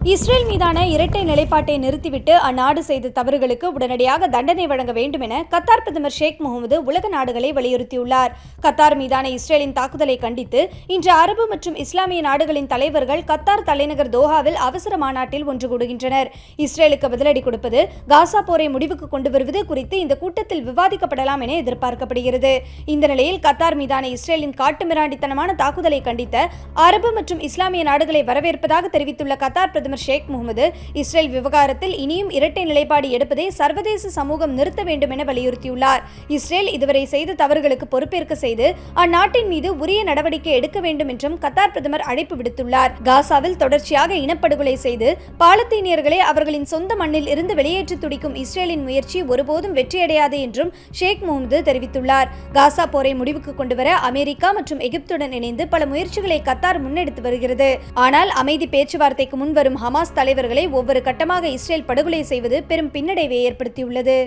Israel மீதான இரட்டை நிலைப்பாட்டை நிறுத்திவிட்டு அந்நாடு செய்த தவறுகளுக்கு உடனடியாக தண்டனை வழங்க வேண்டும் என கத்தார் பிரதமர் ஷேக் முகமது உலக நாடுகளை வலியுறுத்தியுள்ளார். கத்தார் மீதான இஸ்ரேலின் தாக்குதலை கண்டித்து இன்று அரபு மற்றும் இஸ்லாமிய நாடுகளின் தலைவர்கள் கத்தார் தலைநகர் தோஹாவில் அவசர மாநாட்டில் ஒன்று கூடுகின்றனர். இஸ்ரேலுக்கு பதிலடி கொடுப்பது, காசா போரை முடிவுக்கு கொண்டு வருவது குறித்து இந்த கூட்டத்தில் விவாதிக்கப்படலாம் என எதிர்பார்க்கப்படுகிறது. இந்த நிலையில் கத்தார் மீதான இஸ்ரேலின் காட்டுமிராண்டித்தனமான தாக்குதலை கண்டித்த அரபு மற்றும் இஸ்லாமிய நாடுகளை வரவேற்பதாக தெரிவித்துள்ள கத்தார் பிரதமர் ஷேக் முகமது, இஸ்ரேல் விவகாரத்தில் இனியும் இரட்டை நிலைப்பாடு எடுப்பதை சர்வதேச சமூகம் நிறுத்த வேண்டும் என வலியுறுத்தியுள்ளார். இஸ்ரேல் இதுவரை செய்த தவறுகளுக்கு பொறுப்பேற்க செய்து அந்நாட்டின் மீது உரிய நடவடிக்கை எடுக்க வேண்டும் என்றும் கத்தார் பிரதமர் அழைப்பு விடுத்துள்ளார். காசாவில் தொடர்ச்சியாக இனப்படுகொலை செய்து பாலஸ்தீனியர்களை அவர்களின் சொந்த மண்ணில் இருந்து வெளியேற்றி துடிக்கும் இஸ்ரேலின் முயற்சி ஒருபோதும் வெற்றியடையாது என்றும் ஷேக் முகமது தெரிவித்துள்ளார். காசா போரை முடிவுக்கு கொண்டுவர அமெரிக்கா மற்றும் எகிப்துடன் இணைந்து பல முயற்சிகளை கத்தார் முன்னெடுத்து வருகிறது. ஆனால் அமைதி பேச்சுவார்த்தைக்கு முன்வரும் ஹமாஸ் தலைவர்களை ஒவ்வொரு கட்டமாக இஸ்ரேல் படுகொலை செய்வது பெரும் பின்னடைவை ஏற்படுத்தியுள்ளது.